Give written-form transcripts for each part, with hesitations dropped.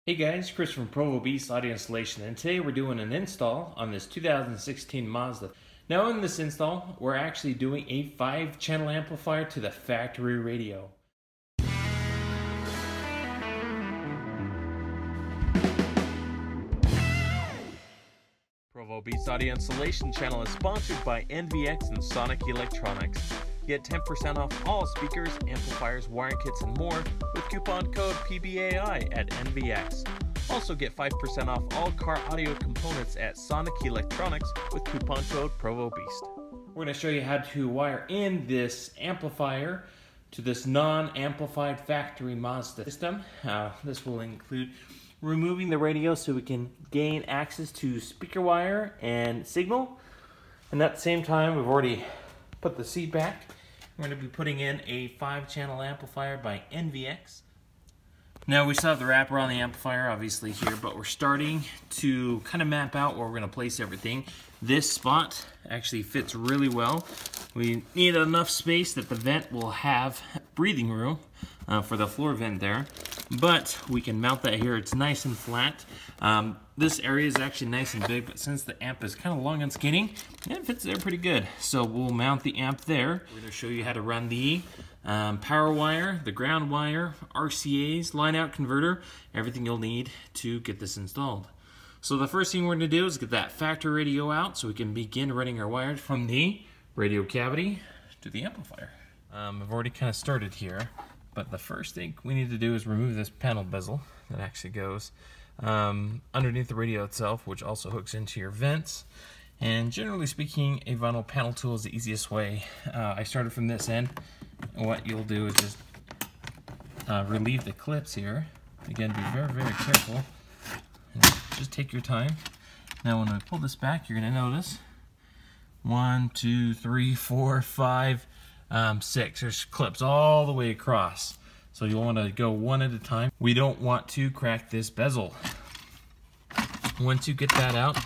Hey guys, Chris from Provo Beast Audio Installation, and today we're doing an install on this 2016 Mazda. Now in this install, we're actually doing a 5-channel amplifier to the factory radio. Provo Beast Audio Installation channel is sponsored by NVX and Sonic Electronics. Get 10% off all speakers, amplifiers, wiring kits, and more with coupon code PBAI at NVX. Also get 5% off all car audio components at Sonic Electronics with coupon code ProvoBeast. We're going to show you how to wire in this amplifier to this non-amplified factory Mazda system. This will include removing the radio so we can gain access to speaker wire and signal. And at the same time, we've already put the seat back. We're going to be putting in a 5-channel amplifier by NVX. Now we still have the wrapper on the amplifier obviously here, but we're starting to kind of map out where we're going to place everything. This spot actually fits really well. We need enough space that the vent will have breathing room for the floor vent there, but we can mount that here. It's nice and flat. This area is actually nice and big, but since the amp is kind of long and skinny, it fits there pretty good. So we'll mount the amp there. We're going to show you how to run the power wire, the ground wire, RCAs, line out converter, everything you'll need to get this installed. So the first thing we're going to do is get that factory radio out so we can begin running our wires from the radio cavity to the amplifier. I've already kind of started here, but the first thing we need to do is remove this panel bezel that actually goes underneath the radio itself, which also hooks into your vents. And generally speaking, a vinyl panel tool is the easiest way. I started from this end, and what you'll do is just relieve the clips here. Again, be very, very careful. And just take your time. Now when we pull this back, you're going to notice 1, 2, 3, 4, 5, 6. There's clips all the way across. So you'll want to go one at a time. We don't want to crack this bezel. Once you get that out,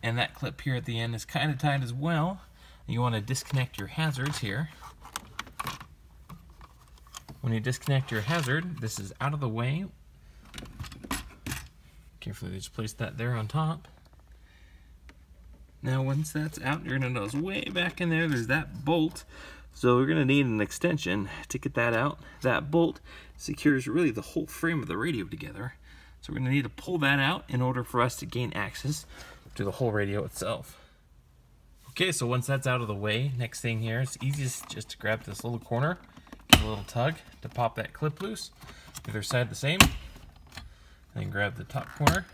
and that clip here at the end is kind of tight as well, you want to disconnect your hazards here. When you disconnect your hazard, this is out of the way. Carefully just place that there on top. Now once that's out, you're going to notice way back in there, there's that bolt. So we're going to need an extension to get that out. That bolt secures really the whole frame of the radio together. So we're going to need to pull that out in order for us to gain access to the whole radio itself. Okay, so once that's out of the way, next thing here, it's easiest just to grab this little corner, give a little tug to pop that clip loose. Either side the same. And then grab the top corner.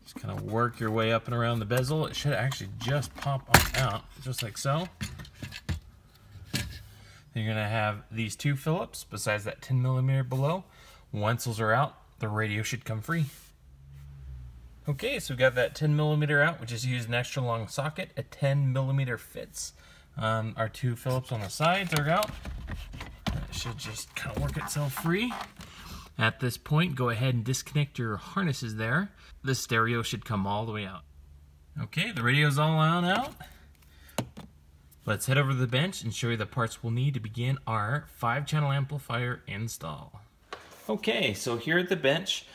Just kind of work your way up and around the bezel. It should actually just pop on out, just like so. You're going to have these two Phillips besides that 10mm below. Once those are out, the radio should come free. Okay, so we've got that 10mm out, which is used an extra long socket. A 10mm fits. Our two Phillips on the sides are out. That should just kind of work itself free. At this point, go ahead and disconnect your harnesses there. The stereo should come all the way out. Okay, the radio's all on out. Let's head over to the bench and show you the parts we'll need to begin our 5-channel amplifier install. Okay, so here at the bench,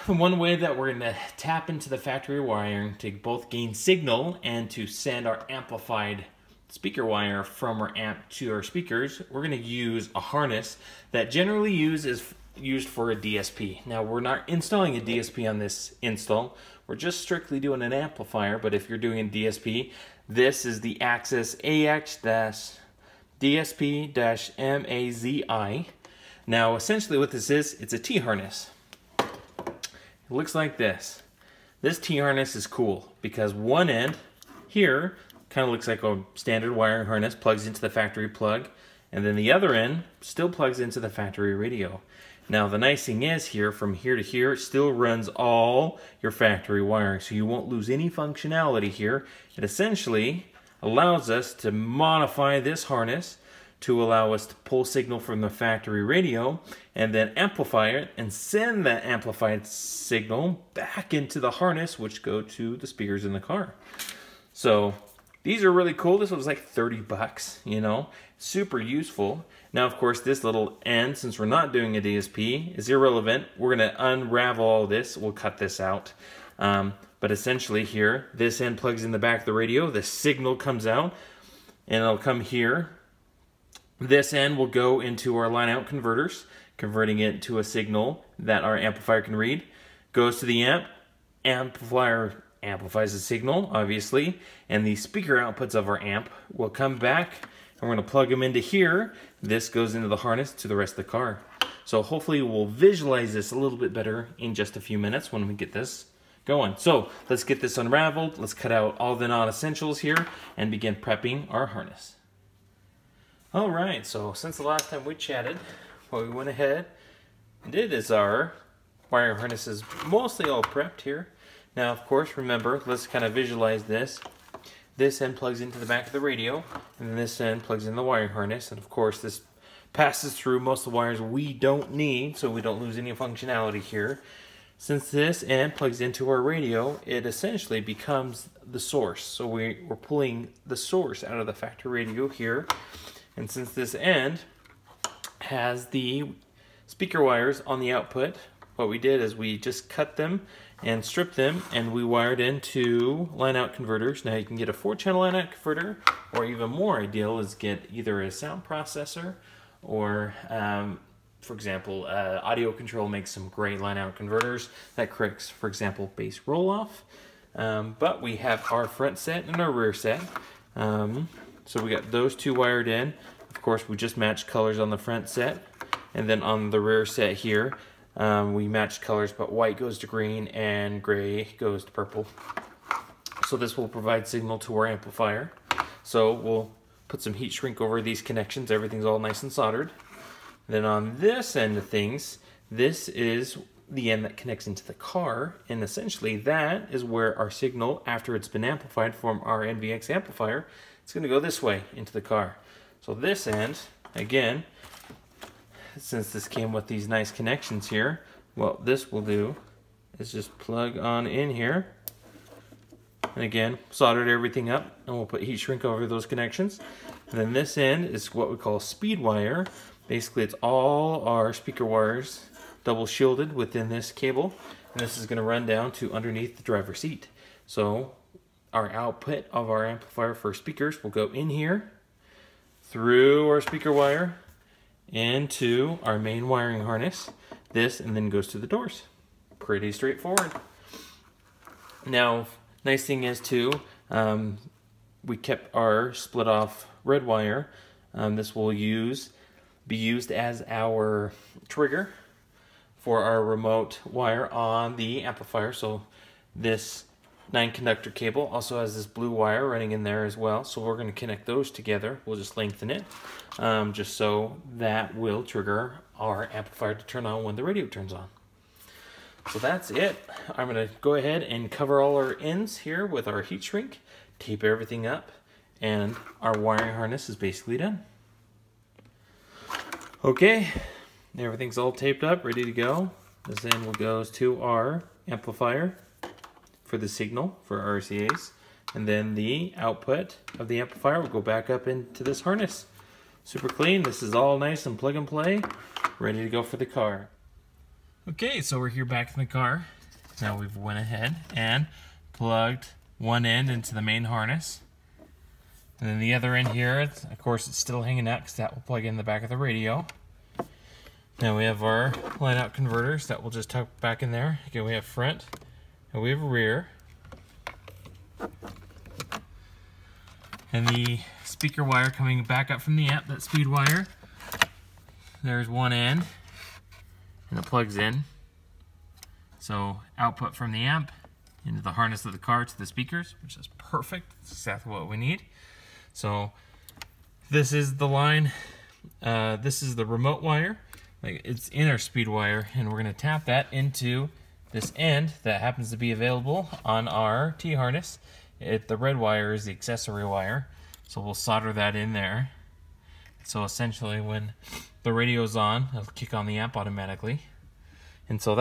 one way that we're going to tap into the factory wiring to both gain signal and to send our amplified speaker wire from our amp to our speakers, we're going to use a harness that generally is used for a DSP. Now we're not installing a DSP on this install, we're just strictly doing an amplifier, but if you're doing a DSP, this is the Axxess AX-DSP-MAZI. Now essentially what this is, it's a T-harness. It looks like this. This T-harness is cool because one end here kind of looks like a standard wiring harness, plugs into the factory plug, and then the other end still plugs into the factory radio. Now the nice thing is here, from here to here, it still runs all your factory wiring, so you won't lose any functionality here. It essentially allows us to modify this harness to allow us to pull signal from the factory radio and then amplify it and send that amplified signal back into the harness, which go to the speakers in the car. So These are really cool. This was like 30 bucks, you know, super useful. Now, of course, this little end, since we're not doing a DSP, is irrelevant. We're going to unravel all this. We'll cut this out. But essentially here, this end plugs in the back of the radio. The signal comes out, and it'll come here. This end will go into our line-out converters, converting it to a signal that our amplifier can read. Goes to the amp. Amplifier amplifies the signal, obviously, and the speaker outputs of our amp will come back, and we're going to plug them into here. This goes into the harness to the rest of the car. So hopefully we'll visualize this a little bit better in just a few minutes when we get this going. So let's get this unraveled. Let's cut out all the non-essentials here and begin prepping our harness. All right, so since the last time we chatted, what we went ahead and did is our wiring harness is mostly all prepped here. Now, of course, remember, let's kind of visualize this. This end plugs into the back of the radio, and then this end plugs in the wiring harness. And of course, this passes through most of the wires we don't need, so we don't lose any functionality here. Since this end plugs into our radio, it essentially becomes the source. So we're pulling the source out of the factory radio here. And since this end has the speaker wires on the output, what we did is we just cut them and stripped them, and we wired into line-out converters. Now you can get a 4-channel line-out converter, or even more ideal is get either a sound processor or, for example, audio control makes some great line-out converters that corrects, for example, bass roll-off. But we have our front set and our rear set. So we got those two wired in. Of course, we just matched colors on the front set, and then on the rear set here, we matched colors, but white goes to green and gray goes to purple. So this will provide signal to our amplifier. So we'll put some heat shrink over these connections. Everything's all nice and soldered. Then on this end of things, this is the end that connects into the car, and essentially that is where our signal, after it's been amplified from our NVX amplifier, it's going to go this way into the car. So this end, again, since this came with these nice connections here, what this will do is just plug on in here, and again soldered everything up, and we'll put heat shrink over those connections. And then this end is what we call speed wire. Basically it's all our speaker wires double shielded within this cable, and this is going to run down to underneath the driver's seat. So our output of our amplifier for speakers will go in here through our speaker wire into our main wiring harness, this, and then goes to the doors. Pretty straightforward. Now, nice thing is too, we kept our split off red wire. This will be used as our trigger for our remote wire on the amplifier. So this 9-conductor cable also has this blue wire running in there as well, so we're going to connect those together. We'll just lengthen it, just so that will trigger our amplifier to turn on when the radio turns on. So that's it. I'm going to go ahead and cover all our ends here with our heat shrink, tape everything up, and our wiring harness is basically done. Okay, everything's all taped up, ready to go. This end will go to our amplifier for the signal for RCAs, and then the output of the amplifier will go back up into this harness. Super clean. This is all nice and plug and play, ready to go for the car. Okay, so we're here back in the car. Now we've went ahead and plugged one end into the main harness, and then the other end here, of course, it's still hanging out because that will plug in the back of the radio. Now we have our line out converters that will just tuck back in there. Again, we have front and we have rear. And the speaker wire coming back up from the amp, that speed wire. There's one end, and it plugs in. So output from the amp into the harness of the car to the speakers, which is perfect. That's exactly what we need. So this is the line, this is the remote wire. Like, it's in our speed wire, and we're going to tap that into this end that happens to be available on our T-harness. The red wire is the accessory wire, so we'll solder that in there. So essentially when the radio's on, it'll kick on the amp automatically. And so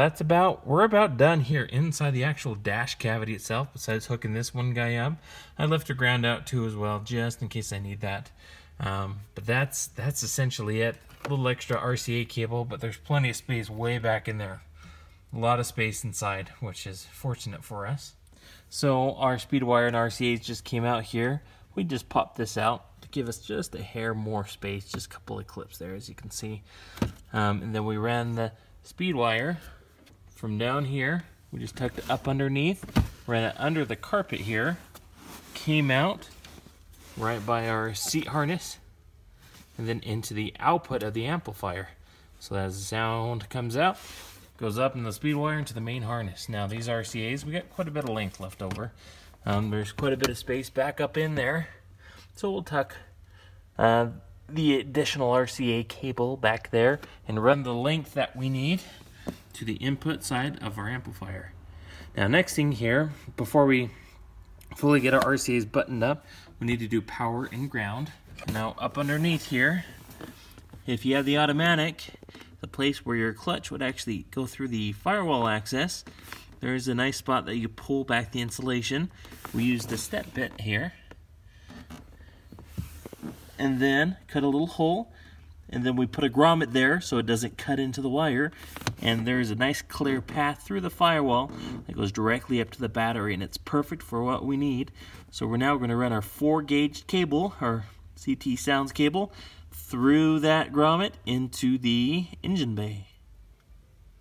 we're about done here inside the actual dash cavity itself, besides hooking this one guy up. I left a ground out too as well, just in case I need that. But that's essentially it. A little extra RCA cable, but there's plenty of space way back in there. A lot of space inside, which is fortunate for us. So our speed wire and RCAs just came out here. We just popped this out to give us just a hair more space, just a couple of clips there, as you can see. And then we ran the speed wire from down here. We just tucked it up underneath, ran it under the carpet here, came out right by our seat harness, and then into the output of the amplifier. So as the sound comes out, goes up in the speed wire into the main harness. Now these RCAs, we got quite a bit of length left over. There's quite a bit of space back up in there. So we'll tuck the additional RCA cable back there and run the length that we need to the input side of our amplifier. Now next thing here, before we fully get our RCAs buttoned up, we need to do power and ground. Now up underneath here, if you have the automatic, the place where your clutch would actually go through the firewall access, there's a nice spot that you pull back the insulation. We use the step bit here, and then cut a little hole, and then we put a grommet there so it doesn't cut into the wire, and there's a nice clear path through the firewall that goes directly up to the battery, and it's perfect for what we need. So we're now going to run our 4-gauge cable, our CT sounds cable, through that grommet into the engine bay.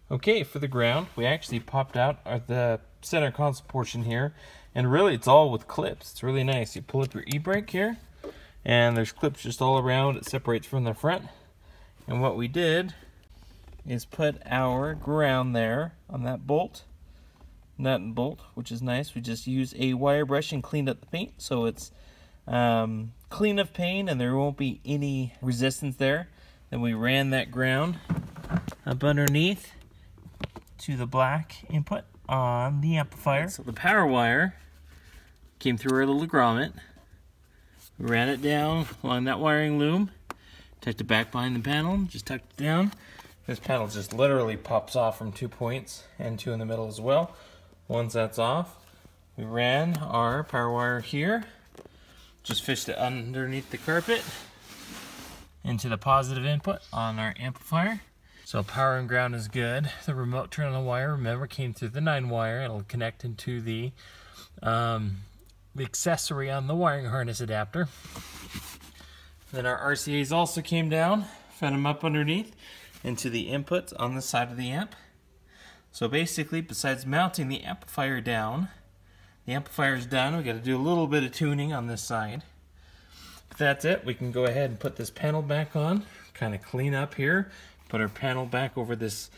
Okay, for the ground, we actually popped out the center console portion here, and really it's all with clips. It's really nice. You pull up your e-brake here, and there's clips just all around. It separates from the front. And what we did is put our ground there on that bolt, nut and bolt, which is nice. We just used a wire brush and cleaned up the paint, so it's clean of paint and there won't be any resistance there. Then we ran that ground up underneath to the black input on the amplifier. So the power wire came through our little grommet. We ran it down along that wiring loom, tucked it back behind the panel, just tucked it down. This panel just literally pops off from 2 points and 2 in the middle as well. Once that's off, we ran our power wire here, just fished it underneath the carpet into the positive input on our amplifier. So power and ground is good. The remote turn on the wire, remember, came through the 9 wire. It'll connect into the accessory on the wiring harness adapter. Then our RCAs also came down, fed them up underneath into the inputs on the side of the amp. So basically, besides mounting the amplifier down, the amplifier is done. We got to do a little bit of tuning on this side. But that's it. We can go ahead and put this panel back on, kind of clean up here, put our panel back over this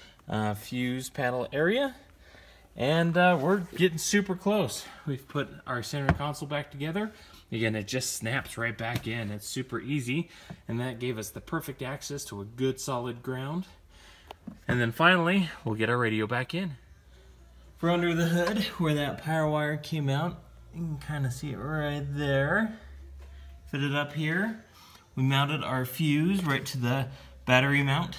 fuse panel area, and we're getting super close. We've put our center console back together. Again, it just snaps right back in. It's super easy, and that gave us the perfect access to a good solid ground. And then finally, we'll get our radio back in. For under the hood, where that power wire came out, you can kind of see it right there. Fit it up here. We mounted our fuse right to the battery mount.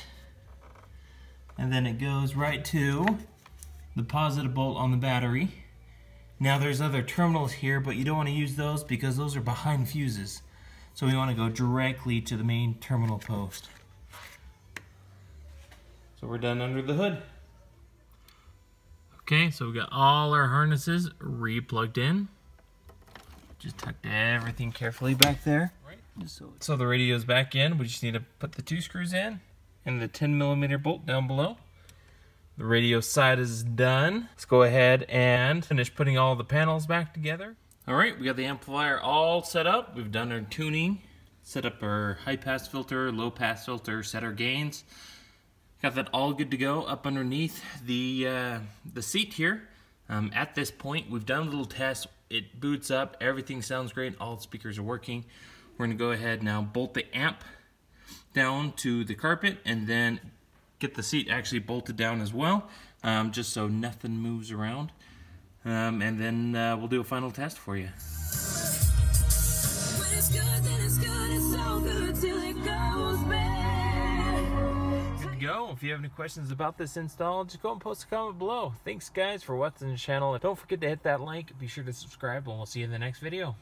And then it goes right to the positive bolt on the battery. Now there's other terminals here, but you don't want to use those because those are behind fuses. So we want to go directly to the main terminal post. So we're done under the hood. Okay, so we got all our harnesses re-plugged in. Just tucked everything carefully back there. So the radio's back in. We just need to put the 2 screws in and the 10mm bolt down below. The radio side is done. Let's go ahead and finish putting all the panels back together. Alright, we got the amplifier all set up. We've done our tuning, set up our high pass filter, low pass filter, set our gains. Got that all good to go up underneath the seat here. At this point, we've done a little test. It boots up, everything sounds great, all the speakers are working. We're gonna go ahead now, bolt the amp down to the carpet, and then get the seat actually bolted down as well, just so nothing moves around. And then we'll do a final test for you. When it's good, then it's good. It's so good till it goes bad. Good to go. If you have any questions about this install, just go and post a comment below. Thanks guys for watching the channel. Don't forget to hit that like. Be sure to subscribe, and we'll see you in the next video.